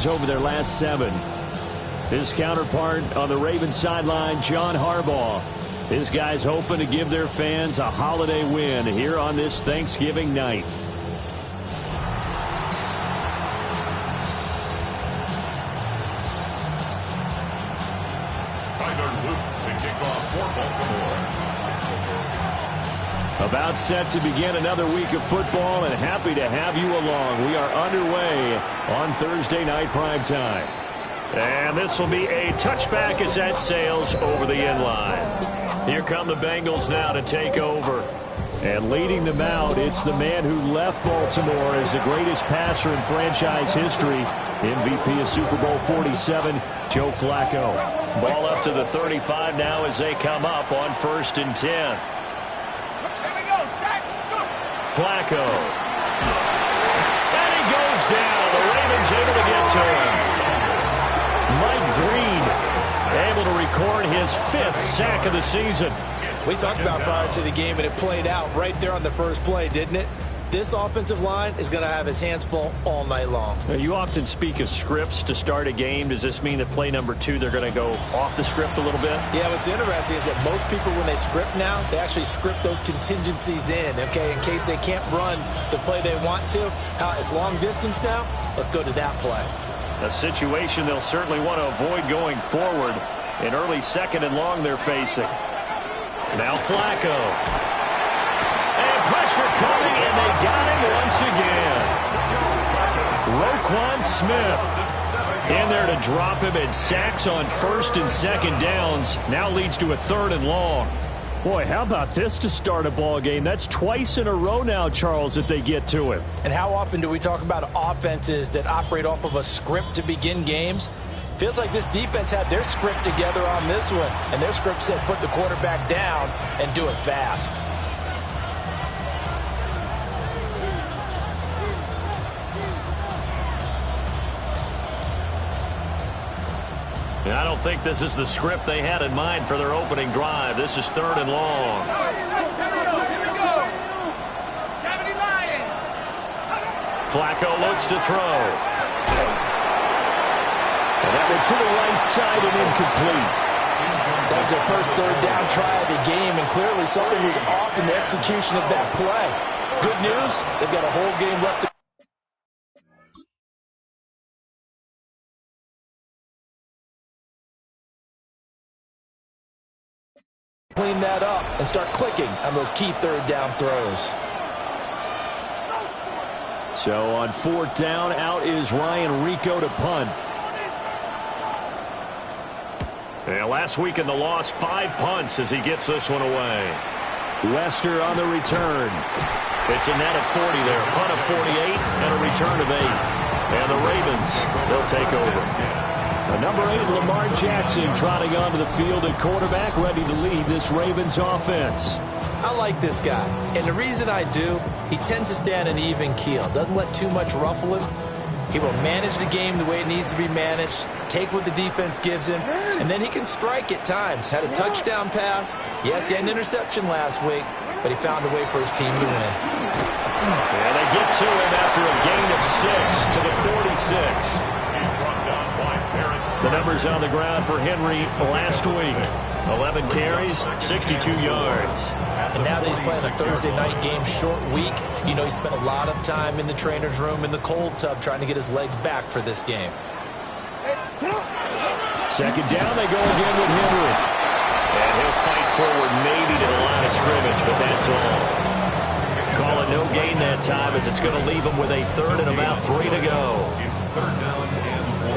wins over their last 7. His counterpart on the Ravens sideline, John Harbaugh. His guys hoping to give their fans a holiday win here on this Thanksgiving night. About set to begin another week of football, and happy to have you along. We are underway on Thursday night primetime. And this will be a touchback as that sails over the end line. Here come the Bengals now to take over. And leading them out, it's the man who left Baltimore as the greatest passer in franchise history, MVP of Super Bowl 47, Joe Flacco. Ball up to the 35 now as they come up on 1st and 10. Flacco. And he goes down. The Ravens able to get to him. Mike Green able to record his 5th sack of the season. We talked about prior to the game, and it played out right there on the first play, didn't it? This offensive line is going to have his hands full all night long. You often speak of scripts to start a game. Does this mean that play number 2, they're going to go off the script a little bit? Yeah, what's interesting is that most people, when they script now, they actually script those contingencies in, okay, in case they can't run the play they want to. It's long distance now. Let's go to that play. A situation they'll certainly want to avoid going forward. An early 2nd and long they're facing. Now Flacco. And pressure coming, and they got him once again. Roquan Smith in there to drop him, and sacks on 1st and 2nd downs. Now leads to a 3rd and long. Boy, how about this to start a ball game? That's twice in a row now, Charles, that they get to it. And how often do we talk about offenses that operate off of a script to begin games? Feels like this defense had their script together on this one, and their script said put the quarterback down and do it fast. I don't think this is the script they had in mind for their opening drive. This is 3rd and long. Flacco looks to throw. And that went to the right side and incomplete. That was their first 3rd down try of the game, and clearly something was off in the execution of that play. Good news, they've got a whole game left to clean that up and start clicking on those key 3rd down throws. So on 4th down, out is Ryan Rico to punt. And last week in the loss, 5 punts as he gets this one away. Lester on the return. It's a net of 40 there. Punt of 48 and a return of 8. And the Ravens, they'll take over. Number 8, Lamar Jackson, trotting onto the field at quarterback, ready to lead this Ravens offense. I like this guy, and the reason I do, he tends to stay on an even keel. Doesn't let too much ruffle him. He will manage the game the way it needs to be managed, take what the defense gives him, and then he can strike at times. Had a touchdown pass. Yes, he had an interception last week, but he found a way for his team to win. And they get to him after a gain of 6 to the 46. The numbers on the ground for Henry last week. 11 carries, 62 yards. And now that he's playing a Thursday night game, short week, you know he spent a lot of time in the trainer's room, in the cold tub, trying to get his legs back for this game. 2nd down, they go again with Henry. And he'll fight forward maybe to the line of scrimmage, but that's all. Call it no gain that time as it's going to leave him with a 3rd and about 3 to go.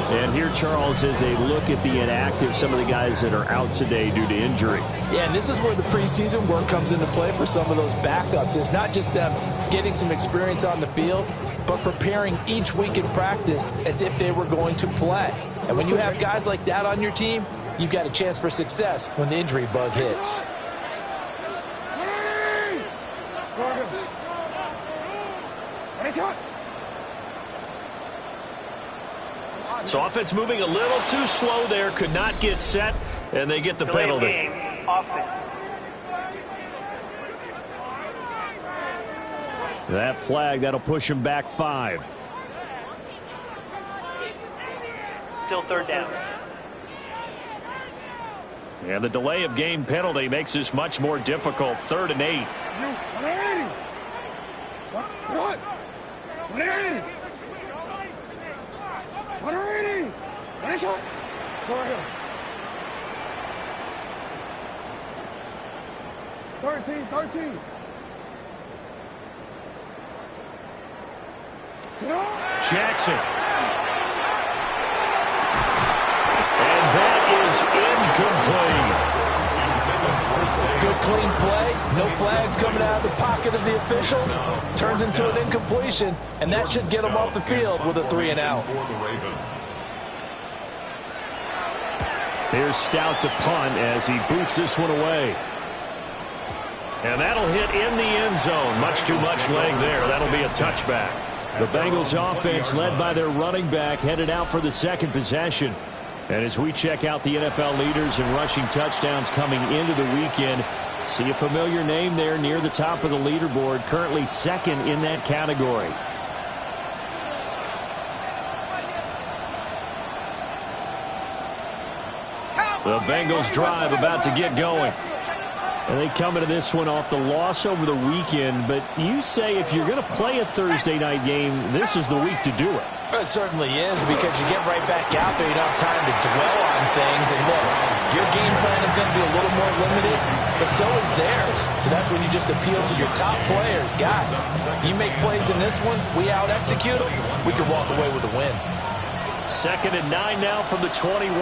And here, Charles, is a look at the inactive, some of the guys that are out today due to injury. Yeah, and this is where the preseason work comes into play for some of those backups. It's not just them getting some experience on the field, but preparing each week in practice as if they were going to play. And when you have guys like that on your team, you've got a chance for success when the injury bug hits. So offense moving a little too slow there, could not get set, and they get the penalty. Game, offense. That flag, that'll push him back 5. still third down. And the delay of game penalty makes this much more difficult. 3rd and 8. What? 13. Jackson. And that is incomplete. Good clean play. No flags coming out of the pocket of the officials. Turns into an incompletion, and that should get them off the field with a 3 and out. Here's Stout to punt as he boots this one away. And that'll hit in the end zone. Much too much leg there. That'll be a touchback. The Bengals offense, led by their running back, headed out for the second possession. And as we check out the NFL leaders in rushing touchdowns coming into the weekend, see a familiar name there near the top of the leaderboard, currently second in that category. The Bengals drive about to get going. And they come into this one off the loss over the weekend, but you say if you're going to play a Thursday night game, this is the week to do it. It certainly is, because you get right back out there. You don't have time to dwell on things. And look, your game plan is going to be a little more limited, but so is theirs. So that's when you just appeal to your top players. Guys, you make plays in this one, we out-execute them, we can walk away with a win. 2nd and 9 now from the 21.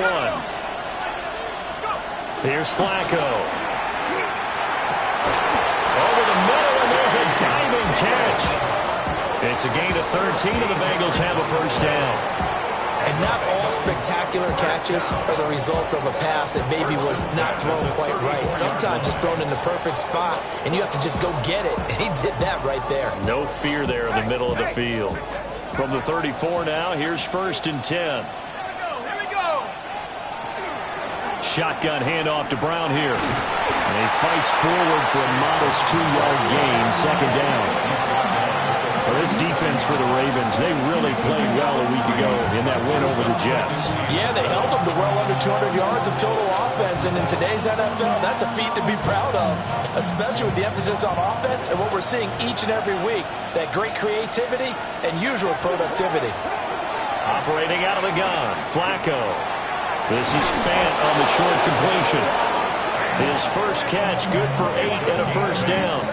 Here's Flacco. Over the middle, and there's a diving catch. It's a gain of 13, and the Bengals have a first down. And not all spectacular catches are the result of a pass that maybe was not thrown quite right. Sometimes it's thrown in the perfect spot, and you have to just go get it. And he did that right there. No fear there in the middle of the field. From the 34 now, here's 1st and 10. Shotgun handoff to Brown here. And he fights forward for a modest 2-yard gain, 2nd down. Well, this defense for the Ravens, they really played well a week ago in that win over the Jets. Yeah, they held them to well under 200 yards of total offense, and in today's NFL, that's a feat to be proud of, especially with the emphasis on offense and what we're seeing each and every week, that great creativity and usual productivity. Operating out of the gun, Flacco. This is Fant on the short completion. His first catch, good for 8 and a first down.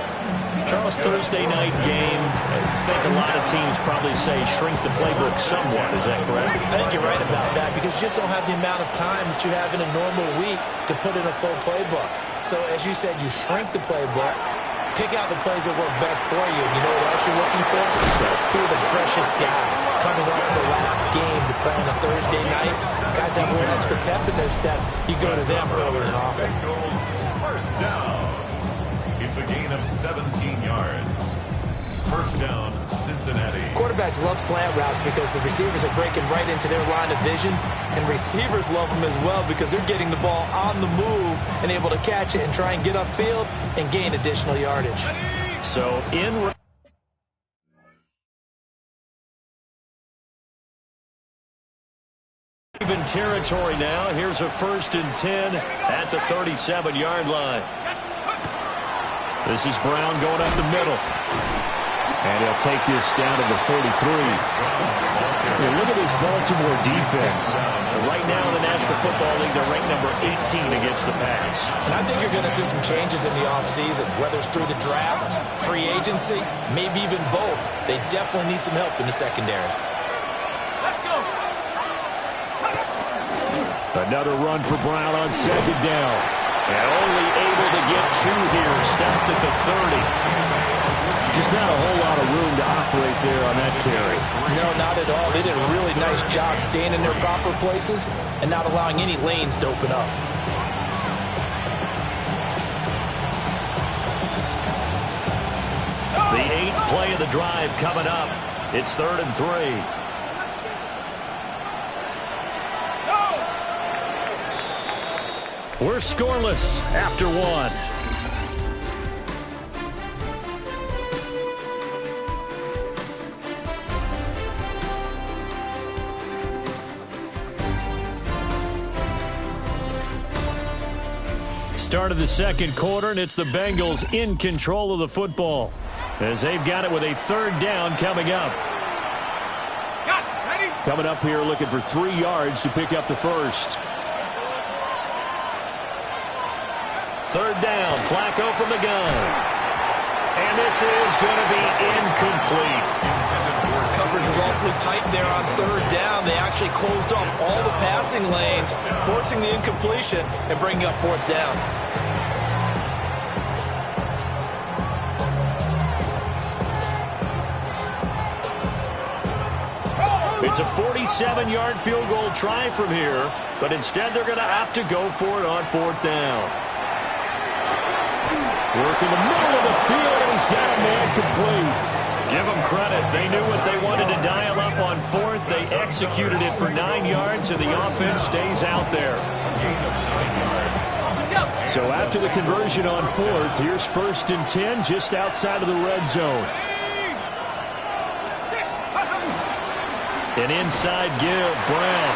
Charles, Thursday night game, I think a lot of teams probably say shrink the playbook somewhat. Is that correct? I think you're right about that, because you just don't have the amount of time that you have in a normal week to put in a full playbook. So as you said, you shrink the playbook, pick out the plays that work best for you. You know what else you're looking for? So who are the freshest guys coming off the last game to play on a Thursday night? Guys have a little extra pep in their step. You go to them early and often. First down. It's a gain of 17 yards. First down, Cincinnati. Quarterbacks love slant routes because the receivers are breaking right into their line of vision, and receivers love them as well because they're getting the ball on the move and able to catch it and try and get upfield and gain additional yardage. So in Raven territory now. Here's a 1st and 10 at the 37-yard line. This is Brown going up the middle. And he'll take this down to the 33. Look at this Baltimore defense. Right now in the National Football League, they're ranked number 18 against the pass. And I think you're going to see some changes in the offseason, whether it's through the draft, free agency, maybe even both. They definitely need some help in the secondary. Another run for Brown on 2nd down. And only able to get 2 here. Stopped at the 30. Just not a whole lot of room to operate there on that carry. No, not at all. They did a really nice job staying in their proper places and not allowing any lanes to open up. The 8th play of the drive coming up. It's 3rd and 3. We're scoreless after 1. Start of the second quarter, and it's the Bengals in control of the football as they've got it with a third down coming up. Coming up here looking for 3 yards to pick up the first. Third down, Flacco from the gun. And this is going to be incomplete. Coverage is awfully tight there on third down. They actually closed off all the passing lanes, forcing the incompletion and bringing up fourth down. It's a 47-yard field goal try from here, but instead they're going to opt to go for it on fourth down. Work in the middle of the field, and he's got a man complete. Give them credit. They knew what they wanted to dial up on fourth. They executed it for 9 yards, and the offense stays out there. So after the conversion on fourth, here's 1st and 10 just outside of the red zone. An inside give, Brown.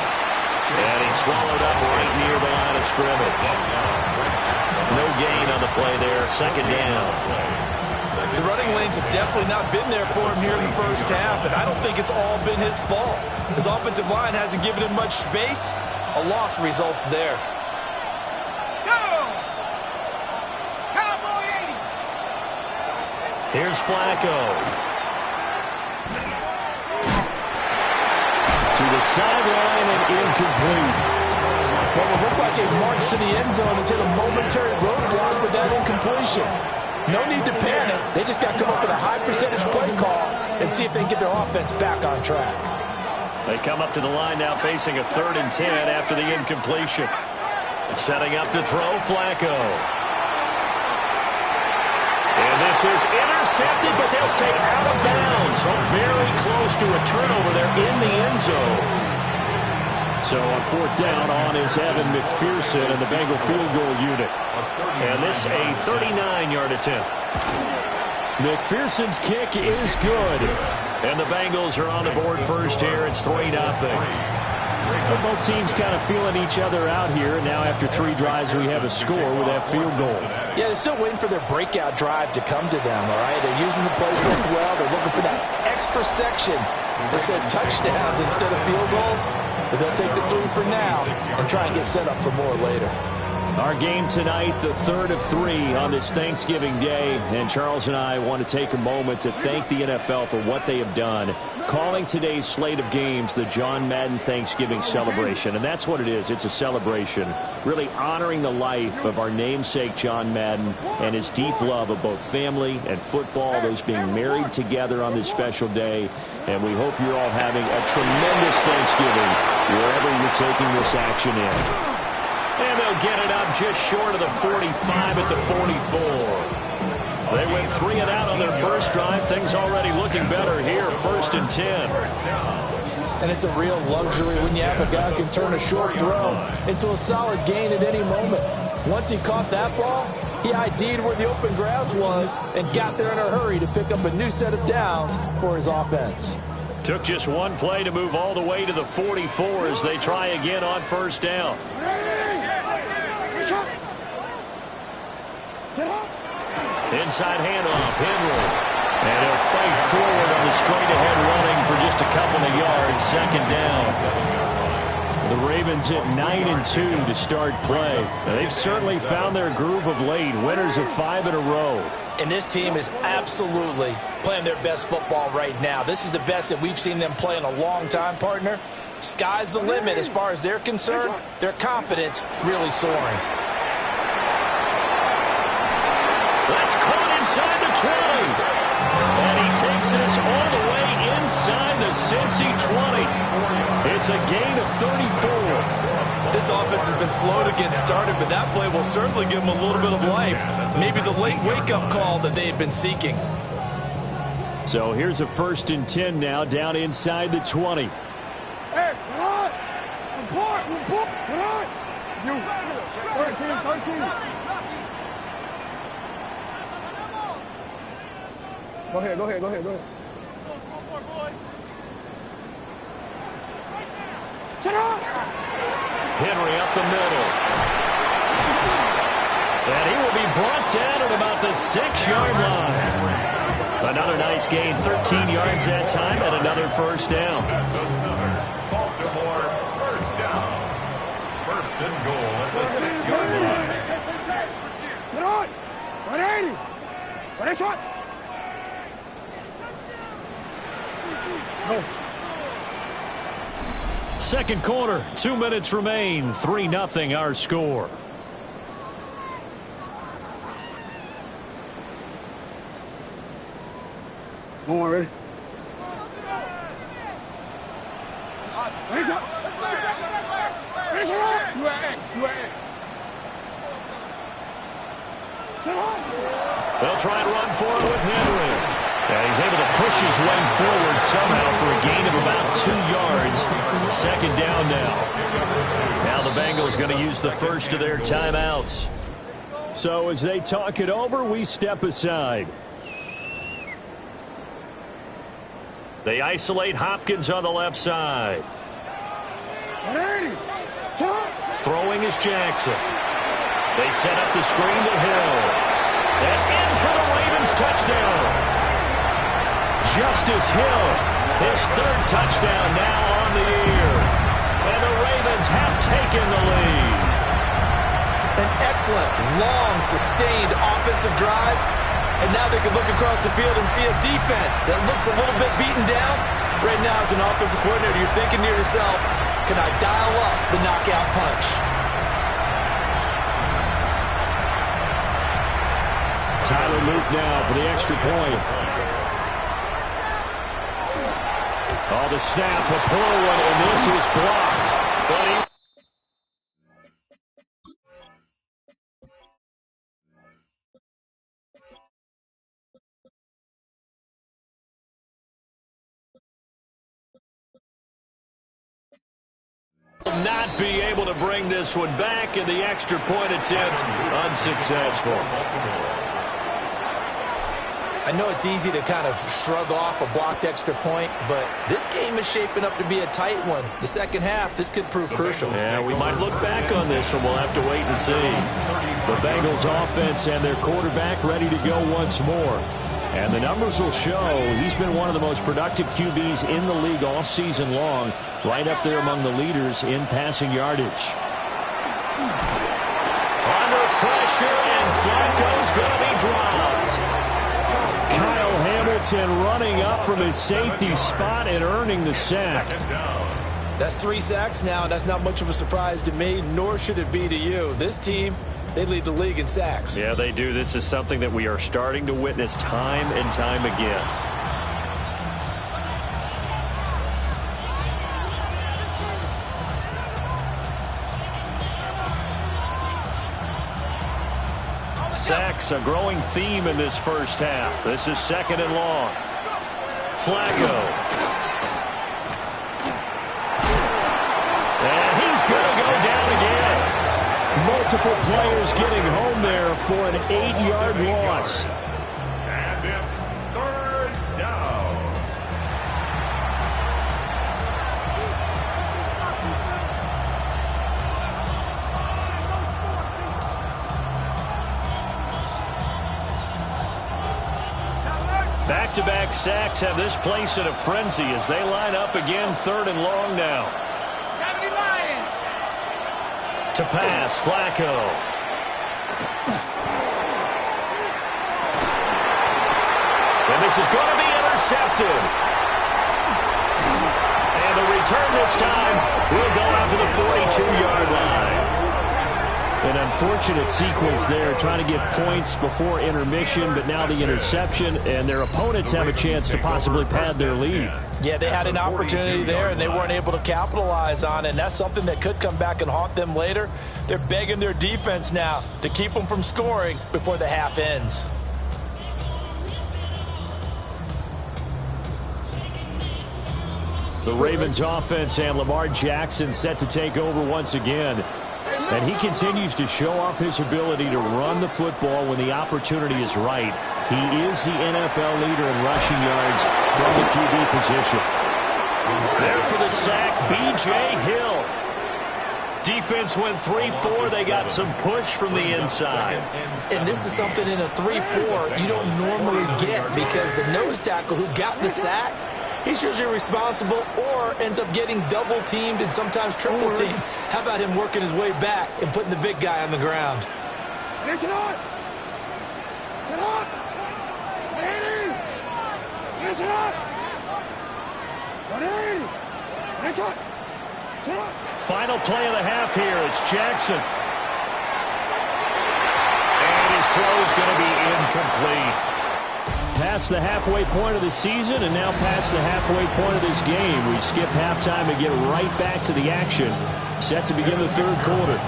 And he swallowed up right near the line of scrimmage. No gain on the play there, second down. The running lanes have definitely not been there for him here in the first half, and I don't think it's all been his fault. His offensive line hasn't given him much space. A loss results there. Here's Flacco. To the sideline and incomplete. Well, it looked like a march to the end zone has hit a momentary roadblock with that incompletion. No need to panic. They just got to come up with a high percentage play call and see if they can get their offense back on track. They come up to the line now facing a 3rd and 10 after the incompletion. Setting up to throw, Flacco. And this is intercepted, but they'll say out of bounds. So very close to a turnover there in the end zone. So on fourth down on is Evan McPherson and the Bengal field goal unit. And this a 39-yard attempt. McPherson's kick is good. And the Bengals are on the board first here. It's 3-0. Both teams kind of feeling each other out here. Now after 3 drives, we have a score with that field goal. Yeah, they're still waiting for their breakout drive to come to them, all right? They're using the playbook well. They're looking for that extra section that says touchdowns instead of field goals. But they'll take the 3 for now and try and get set up for more later. Our game tonight, the 3rd of 3 on this Thanksgiving Day. And Charles and I want to take a moment to thank the NFL for what they have done, calling today's slate of games the John Madden Thanksgiving celebration. And that's what it is. It's a celebration, really honoring the life of our namesake John Madden and his deep love of both family and football, those being married together on this special day. And we hope you're all having a tremendous Thanksgiving wherever you're taking this action in. And they'll get it up just short of the 45 at the 44. They went 3 and out on their first drive. Things already looking better here. 1st and 10. And it's a real luxury when you have a guy who can turn a short throw into a solid gain at any moment. Once he caught that ball, he ID'd where the open grass was and got there in a hurry to pick up a new set of downs for his offense. Took just 1 play to move all the way to the 44 as they try again on first down. Inside handoff, Henry. And he'll fight forward on the straight-ahead running for just a couple of yards. 2nd down. The Ravens hit 9-2 to start play. They've certainly found their groove of late. Winners of 5 in a row. And this team is absolutely playing their best football right now. This is the best that we've seen them play in a long time, partner. Sky's the limit as far as they're concerned. Their confidence really soaring. That's caught inside the 20. And he takes this all the way inside the Cincy 20. It's a gain of 34. This offense has been slow to get started, but that play will certainly give them a little bit of life. Maybe the late wake-up call that they had been seeking. So here's a 1st and 10 now, down inside the 20. Hey, report! You. 13. Go ahead. Shut up! Henry up the middle. And he will be brought down at about the 6-yard line. Another nice gain, 13 yards that time, and another first down. That's another Baltimore first down. First and goal at the 6-yard line. Sit on. 180. What is shot? Go. Second quarter, 2 minutes remain, 3-0 our score. Come on, ready? Raise up. Raise it up. You are X. You are X. Sit on. They'll try and run forward with Henry. And he's able to push his way forward somehow for a gain of about 2 yards. Second down now. Now the Bengals going to use the first of their timeouts. So as they talk it over, we step aside. They isolate Hopkins on the left side. 180. Sit on. Throwing is Jackson. They set up the screen to Hill. And in for the Ravens touchdown. Justice Hill, his third touchdown now on the year. And the Ravens have taken the lead. An excellent, long, sustained offensive drive. And now they can look across the field and see a defense that looks a little bit beaten down. Right now, as an offensive coordinator, you're thinking to yourself, can I dial up the knockout punch? Tyler Luke now for the extra point. Oh, the snap, a poor one, and this is blocked. But he will not be able to bring this one back, and the extra point attempt unsuccessful. I know it's easy to kind of shrug off a blocked extra point, but this game is shaping up to be a tight one. The second half, this could prove crucial. Yeah, we might look back on this one. We'll have to wait and see. The Bengals offense and their quarterback ready to go once more. And the numbers will show he's been one of the most productive QBs in the league all season long, right up there among the leaders in passing yardage. Under pressure, and Flacco's going to be dropped. Kyle Hamilton running up from his safety spot and earning the sack. That's 3 sacks now, and that's not much of a surprise to me, nor should it be to you. This team, they lead the league in sacks. Yeah, they do. This is something that we are starting to witness time and time again. Sacks, a growing theme in this first half. This is second and long. Flacco. And he's going to go down again. Multiple players getting home there for an 8-yard loss. And it's third down. Back-to-back sacks have this place in a frenzy as they line up again, third and long now. To pass, Flacco. And this is going to be intercepted. And the return this time will go out to the 42-yard line. An unfortunate sequence there, trying to get points before intermission, but now the interception, and their opponents have a chance to possibly pad their lead. Yeah, they had an opportunity there, and they weren't able to capitalize on it, and that's something that could come back and haunt them later. They're begging their defense now to keep them from scoring before the half ends. The Ravens offense and Lamar Jackson set to take over once again. And he continues to show off his ability to run the football when the opportunity is right. He is the NFL leader in rushing yards from the QB position. There for the sack, B.J. Hill. defense went 3-4. They got some push from the inside. And this is something in a 3-4 you don't normally get because the nose tackle who got the sack, he's usually responsible or ends up getting double-teamed and sometimes triple-teamed. How about him working his way back and putting the big guy on the ground? Listen up! Listen up! Ready! Listen up! Ready! Listen up! Listen up! Final play of the half here. It's Jackson. And his throw is going to be incomplete. Past the halfway point of the season and now past the halfway point of this game. We skip halftime and get right back to the action. Set to begin the third quarter.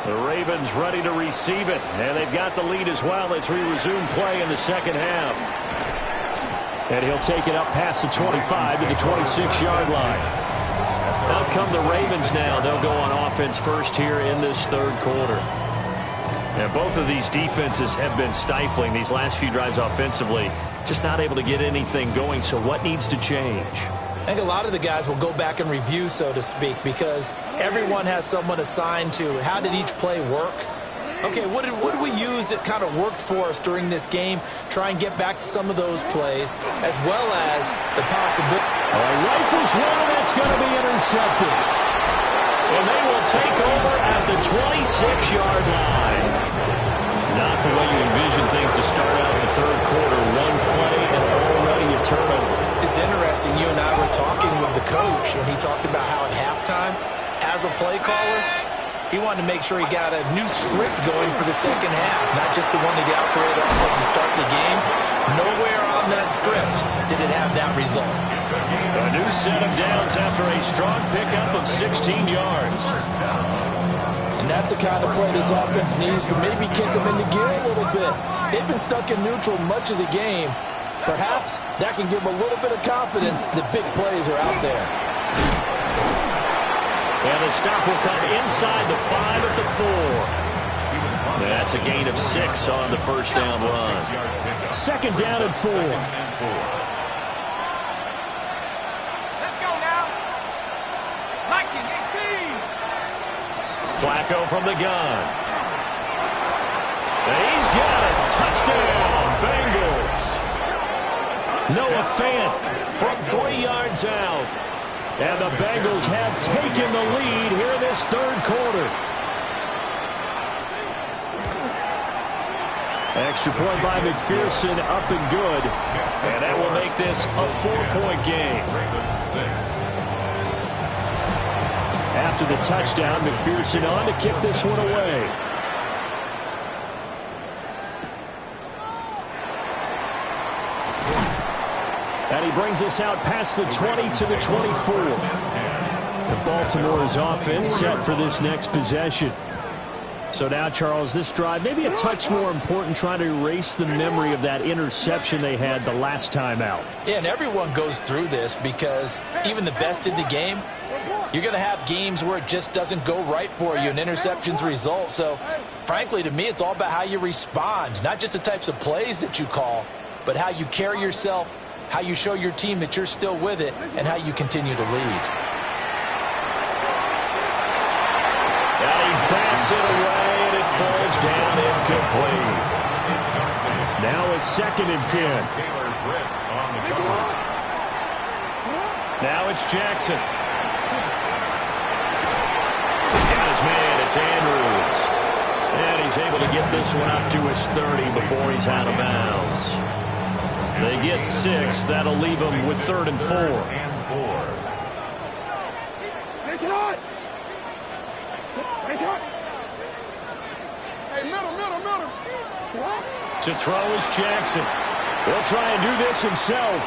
The Ravens ready to receive it. And they've got the lead as well as we resume play in the second half. And he'll take it up past the 25 to the 26-yard line. Out come the Ravens now. They'll go on offense first here in this third quarter. And both of these defenses have been stifling these last few drives offensively. Just not able to get anything going. So what needs to change? I think a lot of the guys will go back and review, so to speak, because everyone has someone assigned to how did each play work. Okay, what did we use that kind of worked for us during this game? Try and get back to some of those plays, as well as the possibility. Rifles one, and it's going to be intercepted. And they will take over at the 26-yard line. Not the way you envision things to start out the third quarter. One play and already a turnover. It's interesting. You and I were talking with the coach, and he talked about how at halftime, as a play caller, he wanted to make sure he got a new script going for the second half, not just the one that he operated at the start of the game. Nowhere on that script did it have that result. A new set of downs after a strong pickup of 16 yards. And that's the kind of play this offense needs to maybe kick them into gear a little bit. They've been stuck in neutral much of the game. Perhaps that can give them a little bit of confidence that big plays are out there. And the stop will come inside the 5 at the 4. That's a gain of 6 on the first down run. Second down and 4. Let's go now. Mikey, 18. Flacco from the gun. And he's got it. Touchdown, Bengals. Noah Fant from 3 yards out. And the Bengals have taken the lead here in this third quarter. Extra point by McPherson, up and good. And that will make this a 4-point game. After the touchdown, McPherson on to kick this one away. And he brings us out past the 20 to the 24. And Baltimore's offense set for this next possession. So now, Charles, this drive maybe a touch more important, trying to erase the memory of that interception they had the last time out. Yeah, and everyone goes through this because even the best in the game, you're going to have games where it just doesn't go right for you and interceptions result. So, frankly, to me, it's all about how you respond, not just the types of plays that you call, but how you carry yourself, how you show your team that you're still with it, and how you continue to lead. And he bats it away, and it falls down incomplete. Now a 2nd and 10. Now it's Jackson. He's got his man. It's Andrews. And he's able to get this one up to his 30 before he's out of bounds. They get 6. That'll leave them with 3rd and 4. Listen up. Listen up. Hey, middle. To throw is Jackson. He'll try and do this himself.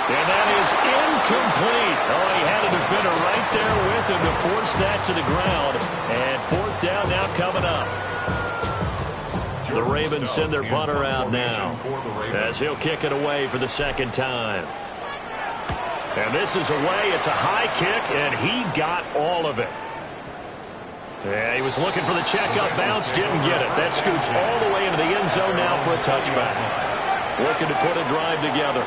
And that is incomplete. Oh, he had a defender right there with him to force that to the ground. And 4th down now coming up. The Ravens send their punter out now as he'll kick it away for the 2nd time. And this is away. It's a high kick, and he got all of it. Yeah, he was looking for the checkup bounce, didn't get it. That scoots all the way into the end zone now for a touchback. Looking to put a drive together.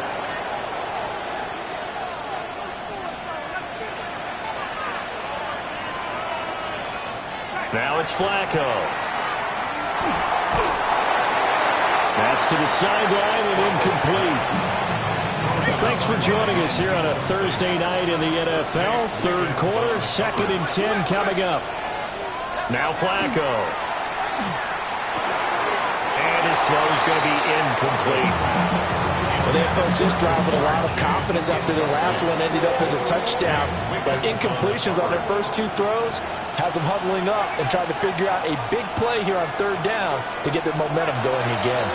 Now it's Flacco. That's to the sideline and incomplete. Thanks for joining us here on a Thursday night in the NFL. Third quarter, 2nd and 10 coming up. Now Flacco. And his throw is going to be incomplete. Well, they approached this drive with a lot of confidence after their last one ended up as a touchdown. But incompletions on their first 2 throws has them huddling up and trying to figure out a big play here on 3rd down to get their momentum going again.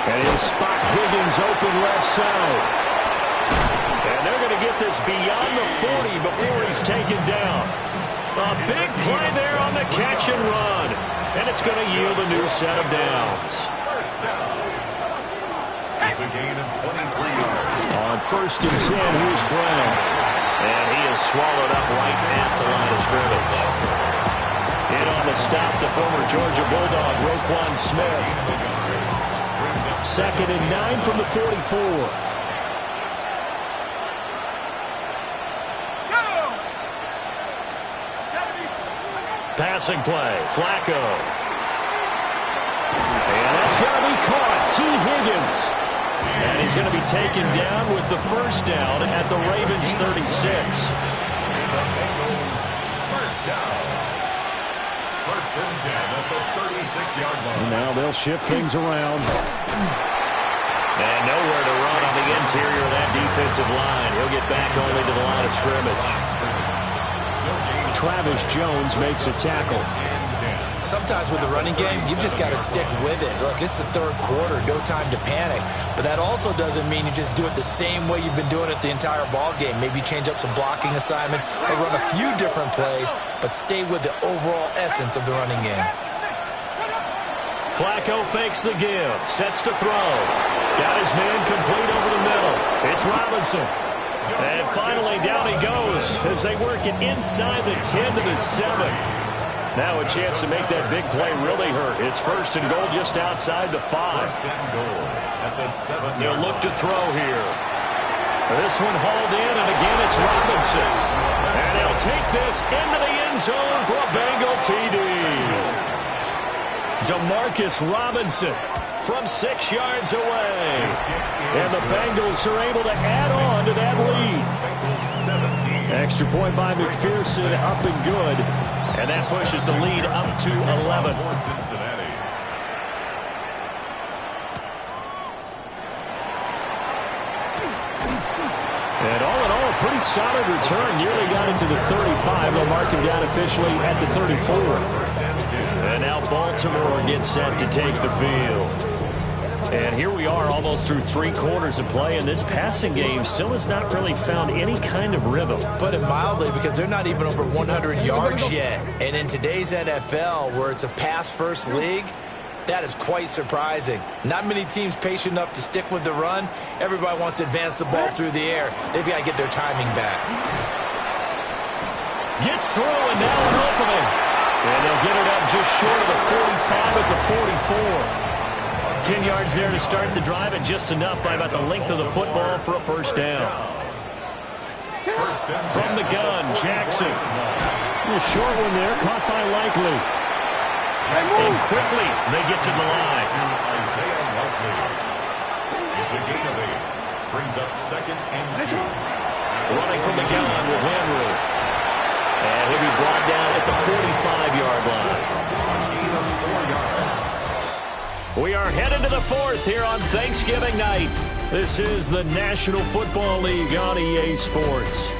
And he'll spot Higgins open left side. And they're going to get this beyond the 40 before he's taken down. A big play there on the catch and run. And it's going to yield a new set of downs. It's a gain of 23 yards. On 1st and 10, here's Brown. And he is swallowed up right at the line of scrimmage. In on the stop, the former Georgia Bulldog, Roquan Smith. 2nd and 9 from the 44. Passing play, Flacco. And that's going to be caught. T. Higgins. And he's going to be taken down with the 1st down at the Ravens 36. First down. 1st and 10 at the 36-yard line. Now they'll shift things around. And nowhere to run on the interior of that defensive line. He'll get back only to the line of scrimmage. Travis Jones makes a tackle. Sometimes with the running game, you've just got to stick with it. Look, it's the 3rd quarter, no time to panic. But that also doesn't mean you just do it the same way you've been doing it the entire ball game. Maybe change up some blocking assignments or run a few different plays, but stay with the overall essence of the running game. Flacco fakes the give, sets to throw. Got his man complete over the middle. It's Robinson. And finally, down he goes as they work it inside the 10 to the 7. Now a chance to make that big play really hurt. It's 1st and goal just outside the 5. 1st and goal at the 7. They'll look to throw here. This one hauled in, and again it's Robinson. And they'll take this into the end zone for a Bengal TD. Demarcus Robinson from 6 yards away. And the Bengals are able to add on to that lead. Extra point by McPherson, up and good. And that pushes the lead up to 11. And all in all, a pretty solid return. Nearly got into the 35. They'll mark him down officially at the 34. And now Baltimore gets set to take the field. And here we are almost through 3 quarters of play, and this passing game still has not really found any kind of rhythm. Put it mildly, because they're not even over 100 yards yet. And in today's NFL, where it's a pass-first league, that is quite surprising. Not many teams patient enough to stick with the run. Everybody wants to advance the ball through the air. They've got to get their timing back. Gets through, and now an opening. And they'll get it up just short of the 45 at the 44. 10 yards there to start the drive, and just enough by about the length of the football for a 1st down. From the gun, Jackson. A short one there, caught by Likely. And quickly, they get to the line. It's a gain of 8. Brings up 2nd and 2. Running from the gun with Henry. And he'll be brought down at the 45-yard line. We are headed to the 4th here on Thanksgiving night. This is the National Football League on EA Sports.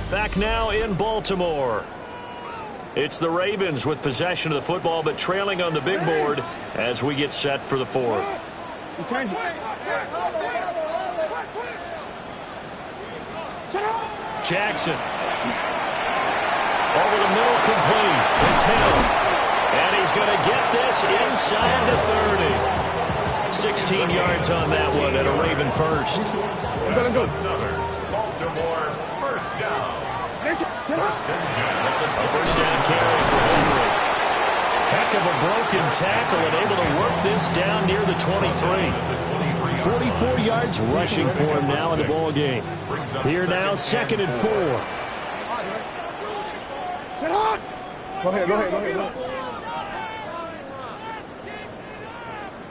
Back now in Baltimore. It's the Ravens with possession of the football, but trailing on the big board as we get set for the 4th. Jackson. Over the middle, complete. It's Hill. And he's going to get this inside the 30. 16 yards on that one and a Raven first. Another Baltimore 1st down. First down carry for Henry. Heck of a broken tackle and able to work this down near the 23. 44 yards rushing for him now in the ball game. Here now, 2nd and 4. Sit on. Go ahead.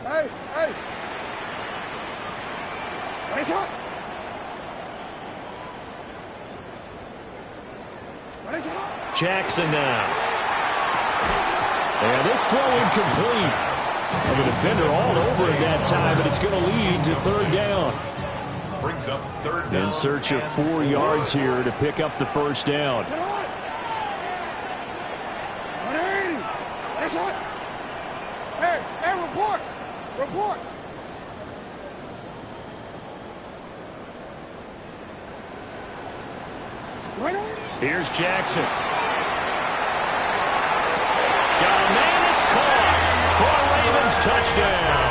Hey. Nice shot. Jackson now. And this throw incomplete. And the defender all over it that time, but it's going to lead to 3rd down. Brings up 3rd down. In search of 4 yards here to pick up the 1st down. Hey, report. Here's Jackson. Got a man, it's caught for a Ravens touchdown.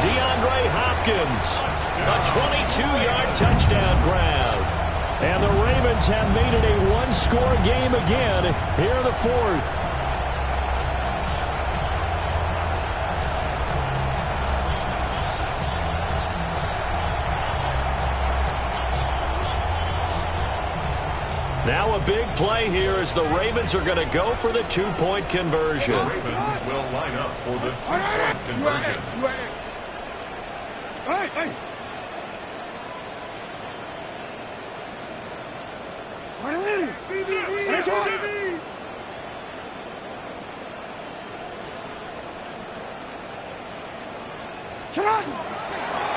DeAndre Hopkins, a 22-yard touchdown grab. And the Ravens have made it a one-score game again here in the 4th. Now a big play here as the Ravens are going to go for the 2-point conversion. The Ravens will line up for the 2-point conversion. Hey.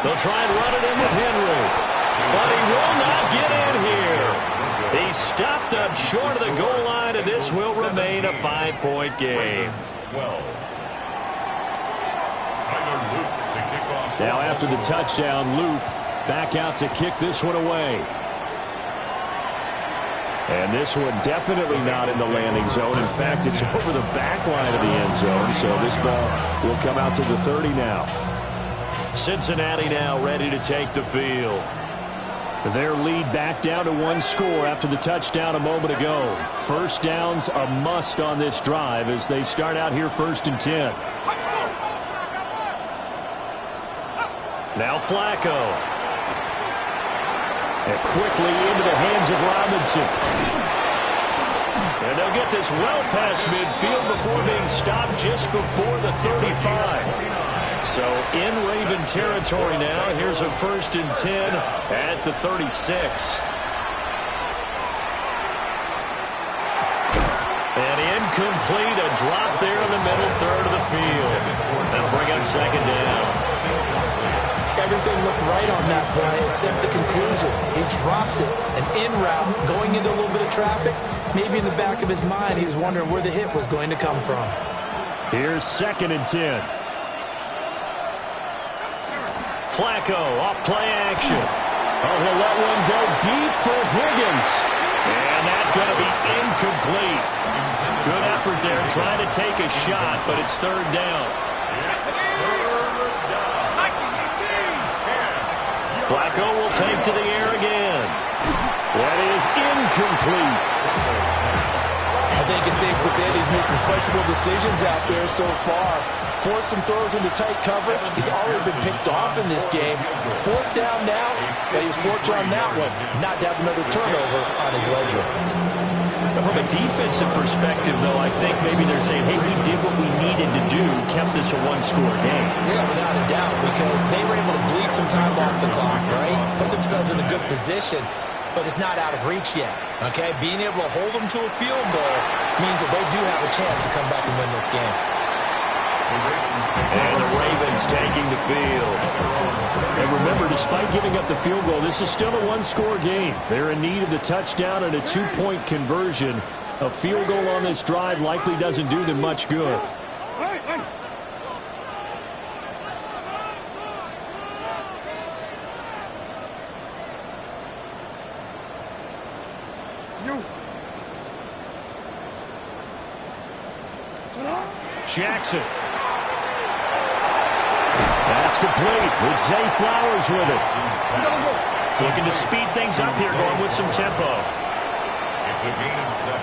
They'll try and run it in with Henry, but he will not get in here. He stopped up short of the goal line, and this will remain a 5-point game. Now after the touchdown, Luke back out to kick this one away. And this one definitely not in the landing zone. In fact, it's over the back line of the end zone, so this ball will come out to the 30 now. Cincinnati now ready to take the field. Their lead back down to 1 score after the touchdown a moment ago. First down's a must on this drive as they start out here 1st and 10. Now Flacco. And quickly into the hands of Robinson. And they'll get this well past midfield before being stopped just before the 35. So in Raven territory now. Here's a 1st and 10 at the 36. And incomplete, a drop there in the middle third of the field. That'll bring up 2nd down. Everything looked right on that play except the conclusion. He dropped it, an in route, going into a little bit of traffic. Maybe in the back of his mind, he was wondering where the hit was going to come from. Here's 2nd and 10. Flacco off play action. Oh, he'll let one go deep for Higgins. And that's going to be incomplete. Good effort there trying to take a shot, but it's 3rd down. Flacco will take to the air again. That is incomplete. I think it's safe to say that he's made some questionable decisions out there so far. Forced some throws into tight coverage. He's already been picked off in this game. 4th down now, but he was fortunate on that one. Not to have another turnover on his ledger. From a defensive perspective, though, I think maybe they're saying, hey, we did what we needed to do, kept this a one-score game. Yeah, without a doubt, because they were able to bleed some time off the clock, right? Put themselves in a good position, but it's not out of reach yet, okay? Being able to hold them to a field goal means that they do have a chance to come back and win this game. And the Ravens taking the field. And remember, despite giving up the field goal, this is still a one-score game. They're in need of the touchdown and a 2-point conversion. A field goal on this drive likely doesn't do them much good. Jackson. That's complete with Zay Flowers with it. Looking to speed things up here, going with some tempo. It's a gain of 7.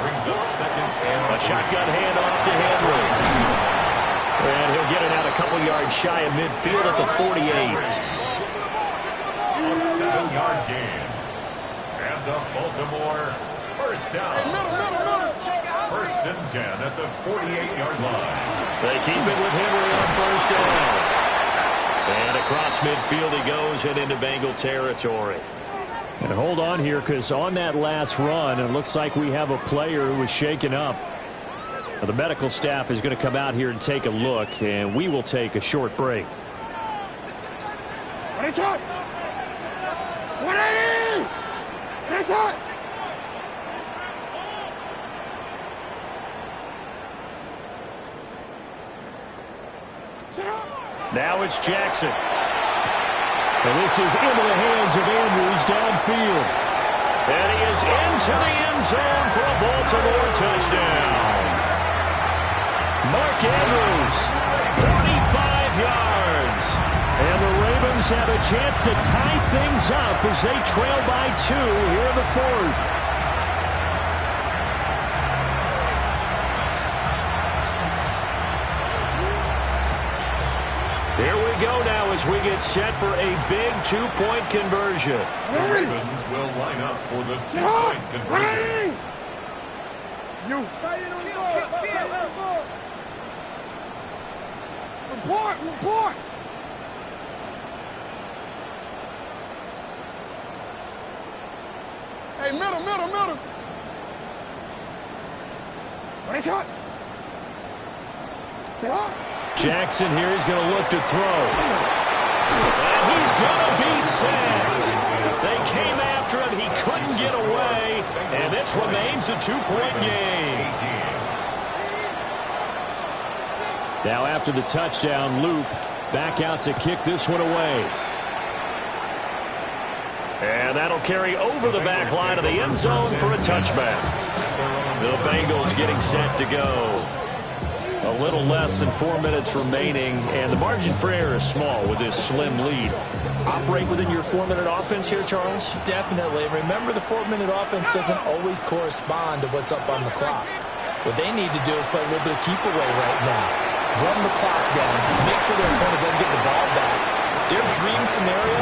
Brings up second and A shotgun handoff to Henry. And he'll get it out a couple yards shy of midfield at the 48. a 7-yard gain. And the Baltimore first down. First and 10 at the 48-yard line. They keep it with Henry on first down. And across midfield he goes and into Bengal territory. And hold on here, because on that last run, it looks like we have a player who was shaken up. Now, the medical staff is going to come out here and take a look, and we will take a short break. What is it? What it is? What is it? Sit up. Now it's Jackson. And this is into the hands of Andrews downfield. And he is into the end zone for a Baltimore touchdown. Mark Andrews, 45 yards. And the Ravens have a chance to tie things up as they trail by 2 here in the 4th. Here we go now as we get set for a big 2-point conversion. The Ravens will line up for the 2-point conversion. You. Report. Hey, middle. What is it? Sit up. Jackson here is going to look to throw. And he's going to be sacked. They came after him. He couldn't get away. And this remains a 2-point game. Now after the touchdown, Loop back out to kick this one away. And that'll carry over the back line of the end zone for a touchback. The Bengals getting set to go. A little less than 4 minutes remaining, and the margin for error is small with this slim lead. Operate within your 4-minute offense here, Charles? Definitely. Remember, the 4-minute offense doesn't always correspond to what's up on the clock. What they need to do is play a little bit of keep away right now. Run the clock down. Make sure their opponent doesn't get the ball back. Their dream scenario,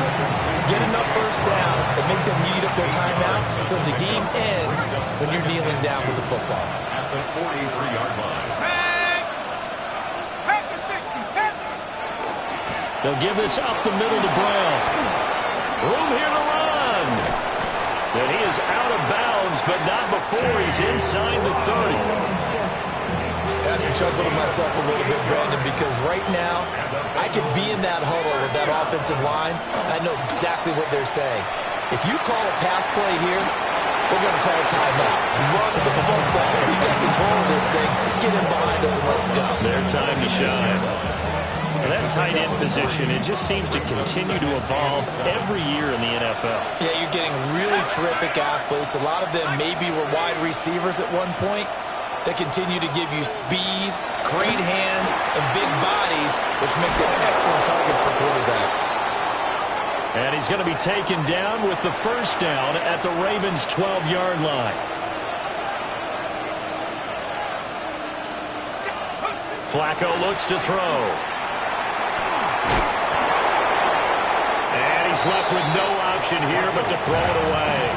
get enough first downs and make them eat up their timeouts so the game ends when you're kneeling down with the football. At the 43-yard line. They'll give this up the middle to Brown. Room here to run. And he is out of bounds, but not before he's inside the 30. I have to chuckle to myself a little bit, Brandon, because right now I could be in that huddle with that offensive line. I know exactly what they're saying. If you call a pass play here, we're going to call a timeout. Run the football. We got control of this thing. Get in behind us and let's go. Their time to shine. That tight end position, it just seems to continue to evolve every year in the NFL. Yeah, you're getting really terrific athletes. A lot of them maybe were wide receivers at one point. They continue to give you speed, great hands, and big bodies, which make them excellent targets for quarterbacks. And he's going to be taken down with the first down at the Ravens' 12-yard line. Flacco looks to throw. And he's left with no option here but to throw it away.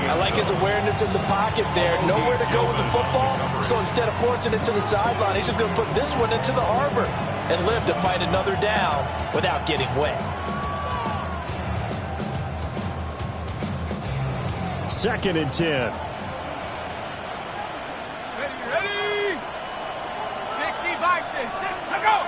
I like his awareness in the pocket there. Nowhere to go with the football. So instead of forcing it to the sideline, he's just going to put this one into the harbor and live to fight another down without getting wet. 2nd and 10. Ready? 60 bison. Let go.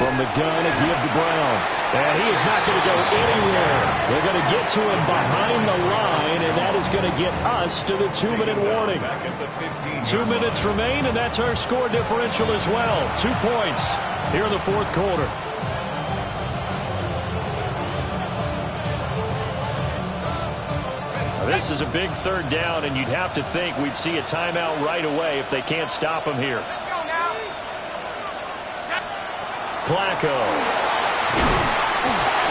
From the gun, a give to Brown. And he is not going to go anywhere. They're going to get to him behind the line, and that is going to get us to the 2-minute warning. 2 minutes remain, and that's our score differential as well. 2 points here in the 4th quarter. This is a big 3rd down, and you'd have to think we'd see a timeout right away if they can't stop him here. Flacco.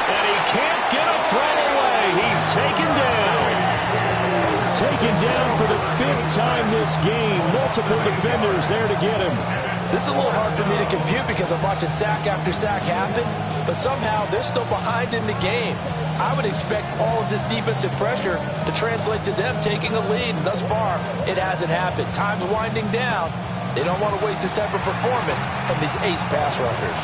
And he can't get a throw away. He's taken down. Taken down for the 5th time this game. Multiple defenders there to get him. This is a little hard for me to compute because I'm watching sack after sack happen, but somehow they're still behind in the game. I would expect all of this defensive pressure to translate to them taking a lead, and thus far, it hasn't happened. Time's winding down. They don't want to waste this type of performance from these ace pass rushers.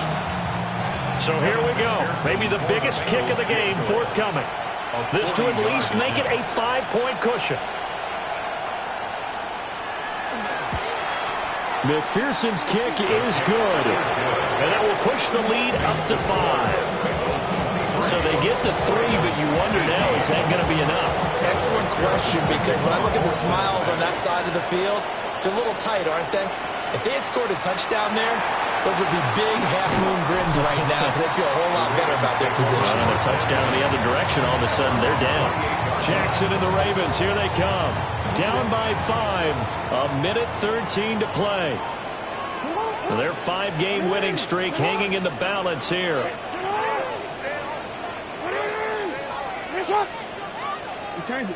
So here we go. Maybe the biggest kick of the game forthcoming. This to at least make it a 5-point cushion. McPherson's kick is good. And that will push the lead up to 5. So they get to 3, but you wonder now, is that going to be enough? Excellent question, because when I look at the smiles on that side of the field, they're a little tight, aren't they? If they had scored a touchdown there, those would be big half-moon grins right now because they feel a whole lot better about their position. And a touchdown in the other direction, all of a sudden they're down. Jackson and the Ravens, here they come. Down by 5, a minute 13 to play. Their 5-game winning streak hanging in the balance here. Change it.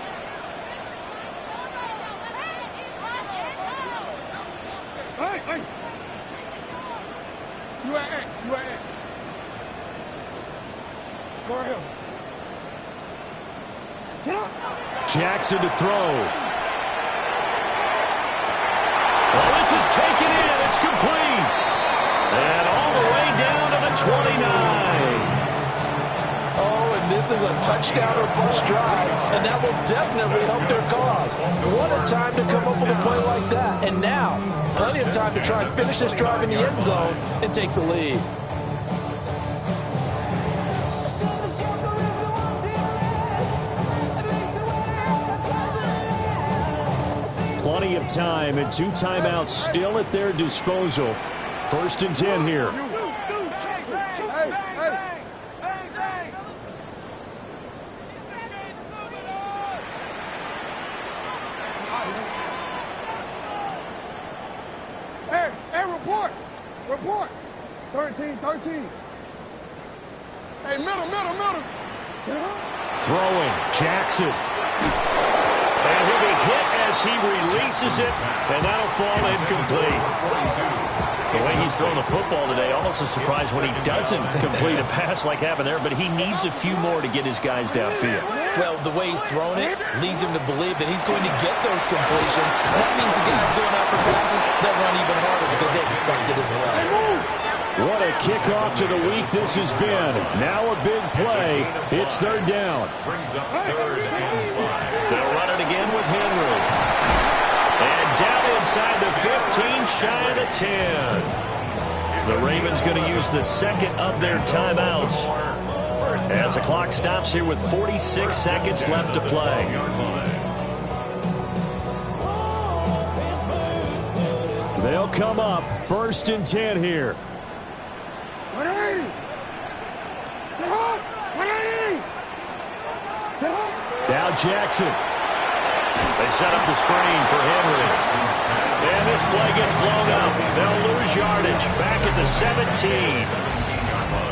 Hey. You at X. Go ahead. Jackson to throw. Well, this is taken in. It's complete. And all the way down to the 29. Oh, and this is a touchdown or bust drive, and that will definitely help their cause. What a time to come up with a play like that. And now, plenty of time to try and finish this drive in the end zone and take the lead. Plenty of time and 2 timeouts still at their disposal. 1st and 10 here. Report. 13. Hey, middle. Throwing. Jackson. And he'll be hit as he releases it, and that'll fall incomplete. The way he's throwing the football today, almost a surprise when he doesn't complete a pass like happened there, but he needs a few more to get his guys downfield. Well, the way he's thrown it leads him to believe that he's going to get those completions. That means the guys going out for passes, they'll run even harder because they expect it as well. What a kickoff to the week this has been. Now a big play. It's 3rd down. Brings up 3rd and 5. They'll run it again with Henry. And down inside the 15, shy of the 10. The Ravens going to use the 2nd of their timeouts as the clock stops here with 46 seconds left to play. They'll come up 1st and 10 here. 180. Now Jackson. They set up the screen for Henry. And this play gets blown up. They'll lose yardage. Back at the 17.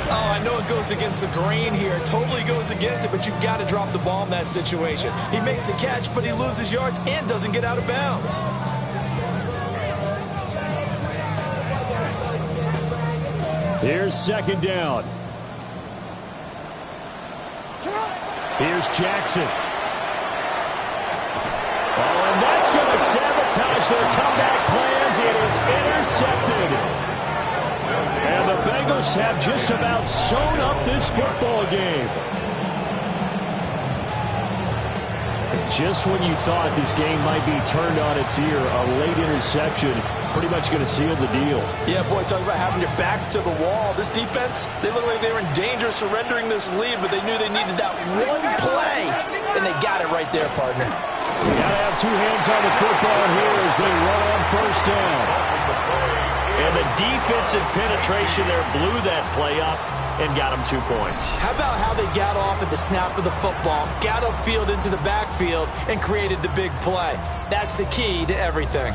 Oh, I know it goes against the grain here. Totally goes against it, but you've got to drop the ball in that situation. He makes a catch, but he loses yards and doesn't get out of bounds. Here's 2nd down. Here's Jackson. Oh, and that's going to sabotage their comeback plans. It is intercepted. And the Bengals have just about sewn up this football game. Just when you thought this game might be turned on its ear, a late interception pretty much going to seal the deal. Yeah, boy, talk about having your backs to the wall. This defense, they look like they were in danger of surrendering this lead, but they knew they needed that one play, and they got it right there, partner. Got to have 2 hands on the football here as they run on 1st down. And the defensive penetration there blew that play up and got them 2 points. How about how they got off at the snap of the football, got upfield into the backfield, and created the big play? That's the key to everything.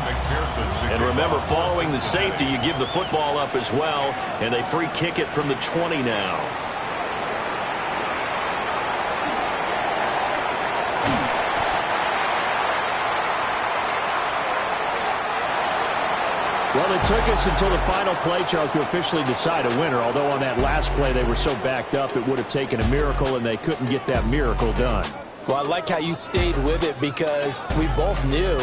And remember, following the safety, you give the football up as well, and they free kick it from the 20 now. Well, it took us until the final play, Charles, to officially decide a winner, although on that last play they were so backed up it would have taken a miracle, and they couldn't get that miracle done. Well, I like how you stayed with it because we both knew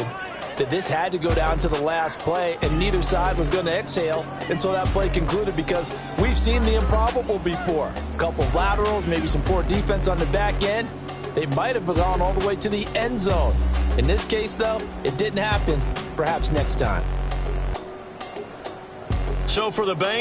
that this had to go down to the last play, and neither side was going to exhale until that play concluded because we've seen the improbable before. A couple of laterals, maybe some poor defense on the back end. They might have gone all the way to the end zone. In this case, though, it didn't happen. Perhaps next time. So for the Bengals,